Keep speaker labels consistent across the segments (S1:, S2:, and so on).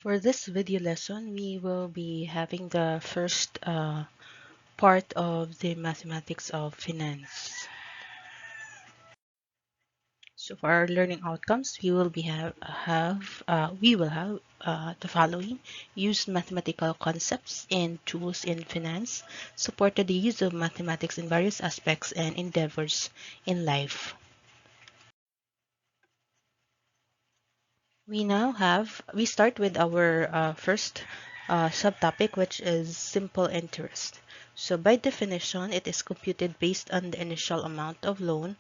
S1: For this video lesson, we will be having the first part of the mathematics of finance. So for our learning outcomes, we will be have the following: use mathematical concepts and tools in finance, supported the use of mathematics in various aspects and endeavors in life. We start with our first subtopic, which is simple interest. So by definition, it is computed based on the initial amount of loan,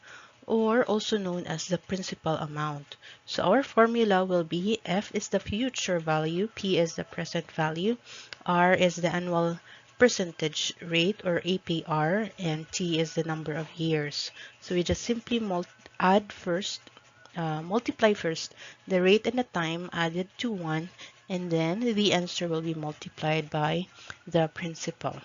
S1: or also known as the principal amount. So our formula will be F is the future value, P is the present value, R is the annual percentage rate or APR, and T is the number of years. So we just simply multiply first the rate and the time added to 1, and then the answer will be multiplied by the principal.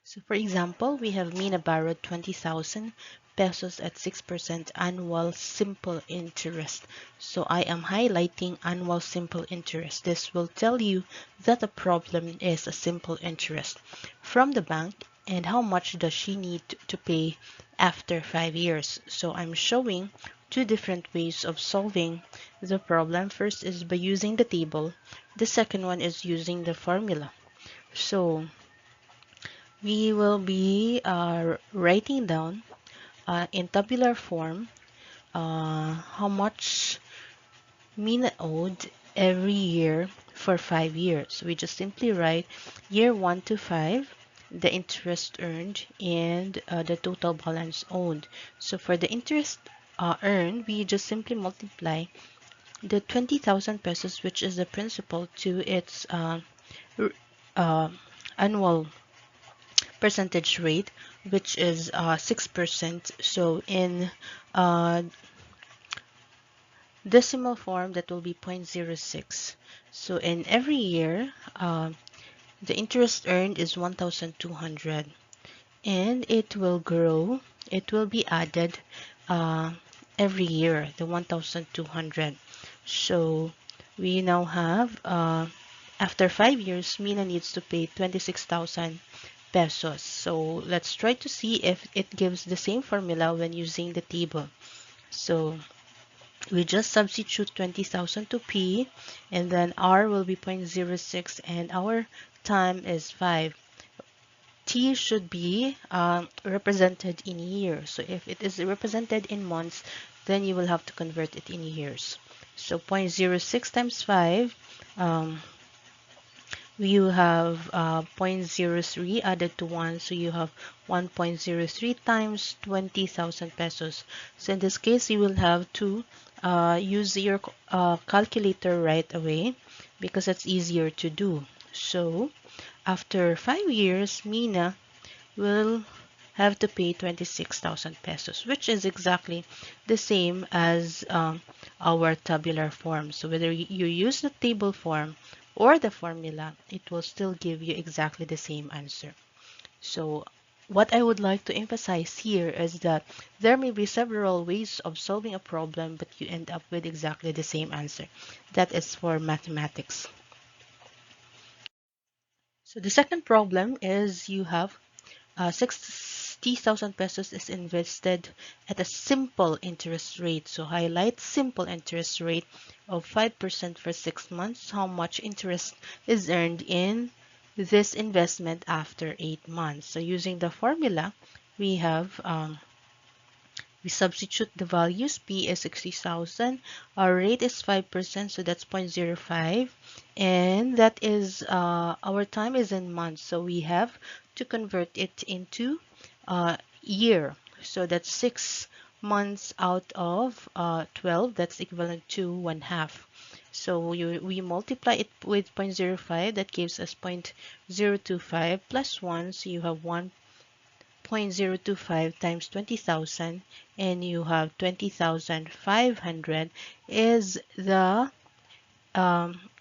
S1: So for example, we have Mina borrowed 20,000 pesos at 6% annual simple interest. So I am highlighting annual simple interest. This will tell you that the problem is a simple interest from the bank, and how much does she need to pay after 5 years. So I'm showing two different ways of solving the problem. First is by using the table. The second one is using the formula. So we will be writing down in tabular form how much Mina owed every year for 5 years. We just simply write year 1 to 5, the interest earned, and the total balance owed. So for the interest earned, we just simply multiply the 20,000 pesos, which is the principal, to its uh, annual percentage rate, which is 6%. So in uh, decimal form, that will be 0.06. So in every year, the interest earned is 1,200, and it will grow. It will be added uh, every year, the 1,200. So we now have, after 5 years, Mina needs to pay 26,000 pesos. So let's try to see if it gives the same formula when using the table. So we just substitute 20,000 to P, and then R will be 0.06, and our time is 5. T should be represented in years. So if it is represented in months, then you will have to convert it in years. So 0.06 times 5, you have 0.03 added to 1, so you have 1.03 times 20,000 pesos. So in this case, you will have to use your calculator right away, because it's easier to do. So after 5 years, Mina will have to pay 26,000 pesos, which is exactly the same as our tabular form. So whether you use the table form or the formula, it will still give you exactly the same answer. So what I would like to emphasize here is that there may be several ways of solving a problem, but you end up with exactly the same answer. That is for mathematics. So the second problem is you have 60,000 pesos is invested at a simple interest rate. So highlight simple interest rate of 5% for 6 months. How much interest is earned in this investment after 8 months? So using the formula, we have we substitute the values. P is 60,000. Our rate is 5%, so that's 0.05. And that is, our time is in months, so we have to convert it into year. So that's 6 months out of 12. That's equivalent to 1/2. So we multiply it with 0.05. That gives us 0.025 plus 1. So you have 1.025 times 20,000, and you have 20,500 is the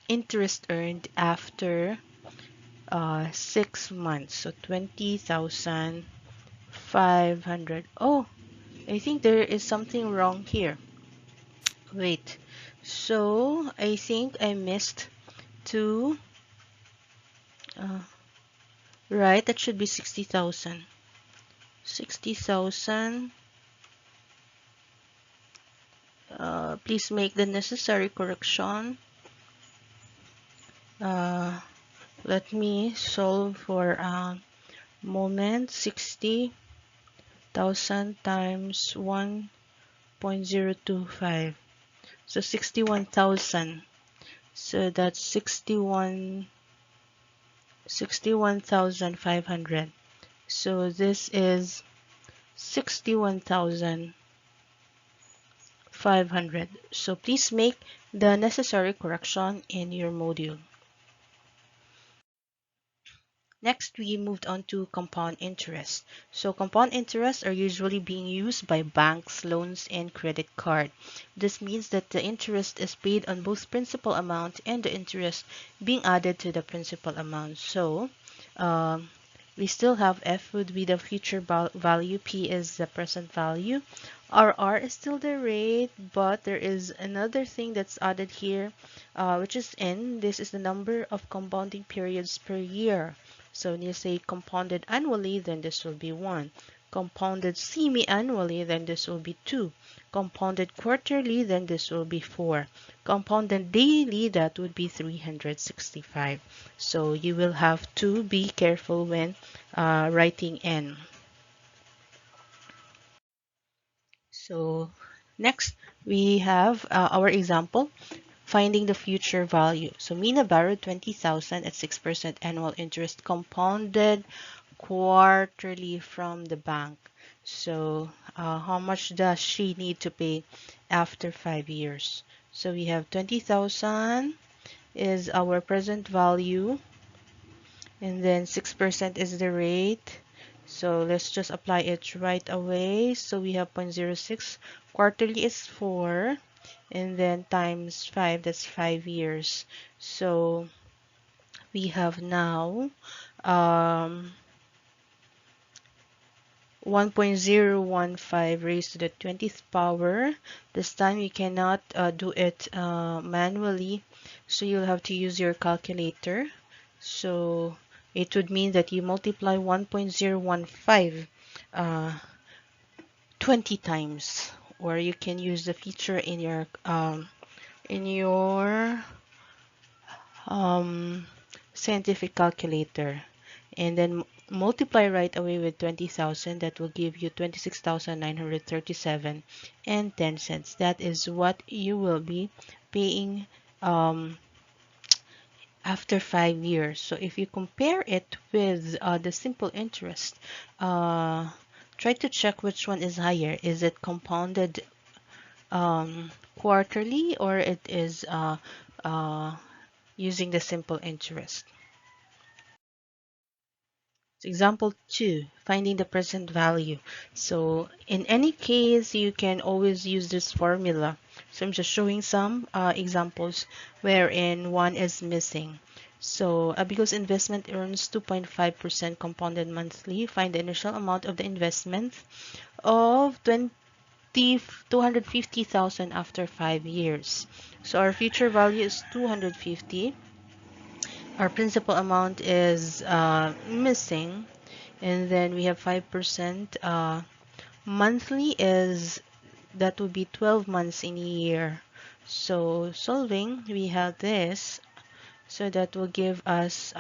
S1: interest earned after 6 months. So 20,500. Oh, I think there is something wrong here. Wait. So I think I missed two. Uh, right, that should be 60,000. 60,000. Please make the necessary correction. Uh, Let me solve for a moment. 60,000 times 1.025. So 61,000. So that's 61,500. So this is 61,500. So please make the necessary correction in your module. Next, we moved on to compound interest. So compound interest are usually being used by banks, loans, and credit card. This means that the interest is paid on both principal amount and the interest being added to the principal amount. So um, we still have F would be the future value, P is the present value, R is still the rate, but there is another thing that's added here, which is N. This is the number of compounding periods per year. So when you say compounded annually, then this will be 1. Compounded semi-annually, then this will be 2. Compounded quarterly, then this will be 4. Compounded daily, that would be 365. So you will have to be careful when writing N. So next, we have our example, finding the future value. So Mina borrowed 20,000 at 6% annual interest compounded quarterly from the bank. So how much does she need to pay after 5 years? So we have 20,000 is our present value, and then 6% is the rate. So let's just apply it right away. So we have 0.06. Quarterly is 4. And then times 5, that's 5 years. So we have now um, 1.015 raised to the 20th power. This time you cannot do it manually, so you'll have to use your calculator. So it would mean that you multiply 1.015 20 times, or you can use the feature in your um, scientific calculator, and then multiply right away with 20,000. That will give you 26,937 and 10 cents. That is what you will be paying um, after 5 years. So if you compare it with the simple interest, uh, try to check which one is higher. Is it compounded quarterly, or it is uh, using the simple interest? Example 2, finding the present value. So in any case, you can always use this formula. So I'm just showing some examples wherein one is missing. So Abigail's investment earns 2.5% compounded monthly. Find the initial amount of the investment of 250,000 after 5 years. So our future value is 250. Our principal amount is missing, and then we have 5%. Monthly is, that would be 12 months in a year. So solving, we have this, so that will give us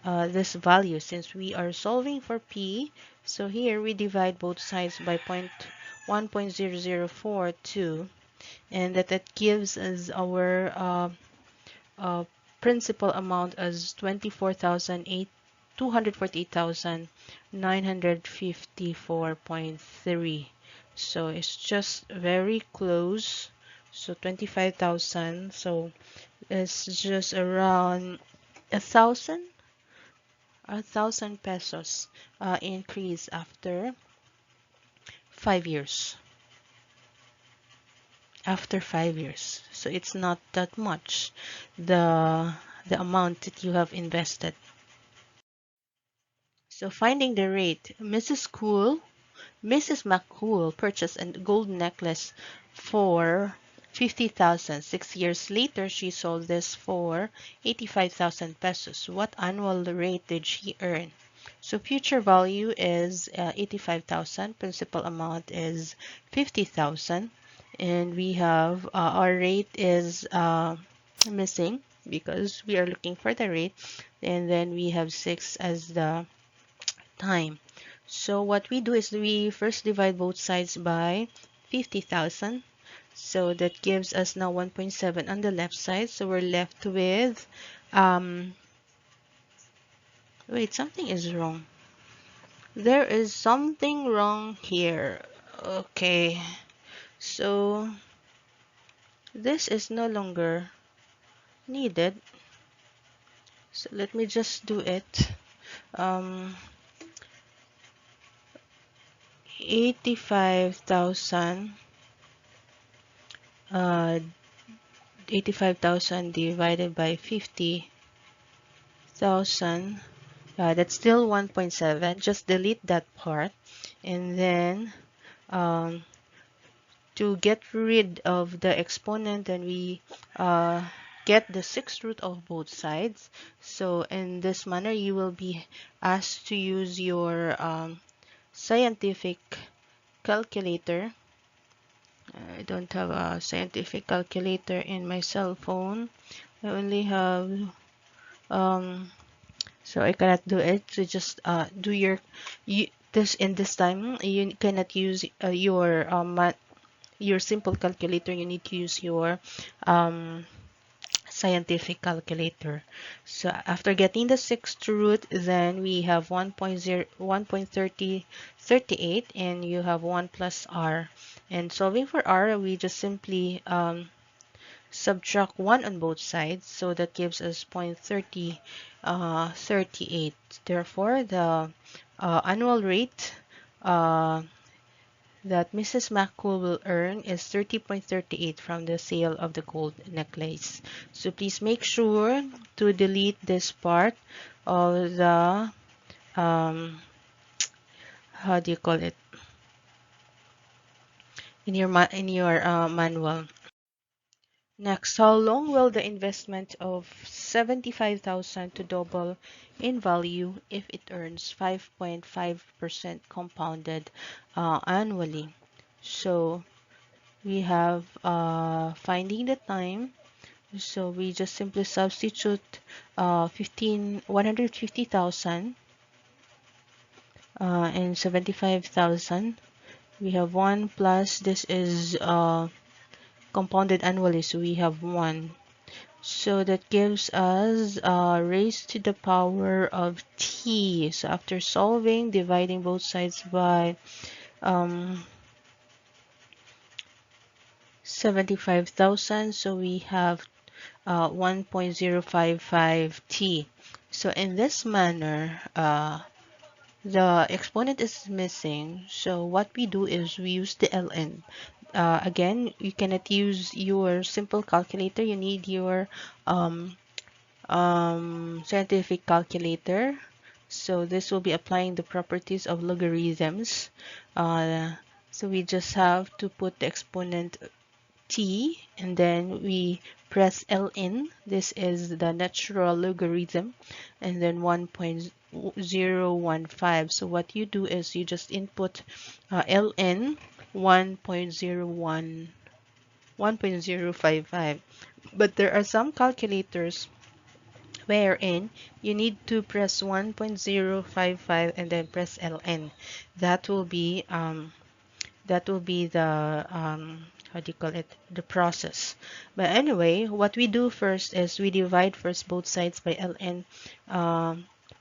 S1: this value since we are solving for P. So here we divide both sides by 1.0042, and that gives us our uh, principal amount as 248,954.3. So it's just very close. So 25,000. So it's just around a thousand pesos increase after 5 years. After 5 years, so it's not that much, the amount that you have invested. So finding the rate, Mrs. McCool purchased a gold necklace for 50,000. 6 years later, she sold this for 85,000 pesos. What annual rate did she earn? So future value is 85,000. Principal amount is 50,000. And we have our rate is missing because we are looking for the rate. And then we have 6 as the time. So what we do is we first divide both sides by 50,000. So that gives us now 1.7 on the left side. So we're left with, wait, something is wrong. There is something wrong here. Okay, so this is no longer needed. So let me just do it. Um, 85,000, uh, 85,000 divided by 50,000. That's still 1.7. Just delete that part. And then um, to get rid of the exponent, then we uh, get the sixth root of both sides. So in this manner, you will be asked to use your scientific calculator. I don't have a scientific calculator in my cell phone. I only have so I cannot do it. So just do this in this time. You cannot use your simple calculator. You need to use your um, scientific calculator. So after getting the sixth root, then we have 1.3038, and you have 1 plus r. And solving for r, we just simply subtract 1 on both sides, so that gives us 0.3038. Therefore, the annual rate that Mrs. McCool will earn is 30.38 from the sale of the gold necklace. So please make sure to delete this part of the how do you call it, in your manual. Next, how long will the investment of 75,000 to double in value if it earns 5.5% compounded annually? So we have finding the time. So we just simply substitute 150,000 and 75,000. We have 1 plus this is compounded annually, so we have 1. So that gives us raised to the power of t. So after solving, dividing both sides by 75,000, so we have 1.055 t. So in this manner, the exponent is missing. So what we do is we use the ln. Again, you cannot use your simple calculator. You need your scientific calculator. So this will be applying the properties of logarithms. So we just have to put the exponent t, and then we press ln. This is the natural logarithm, and then 1.015. So what you do is you just input ln 1.055. But there are some calculators wherein you need to press 1.055 and then press ln. That will be the how do you call it, the process. But anyway, what we do first is we divide first both sides by ln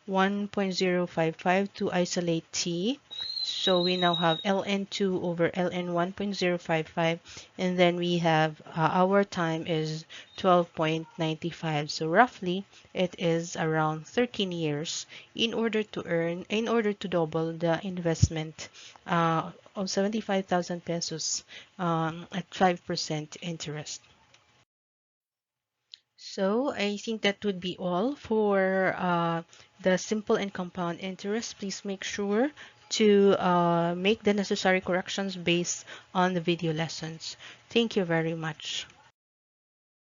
S1: 1.055 to isolate t. So we now have ln2 over ln 1.055, and then we have our time is 12.95. So roughly it is around 13 years in order to double the investment of 75,000 pesos at 5% interest. So I think that would be all for the simple and compound interest. Please make sure to make the necessary corrections based on the video lessons. Thank you very much.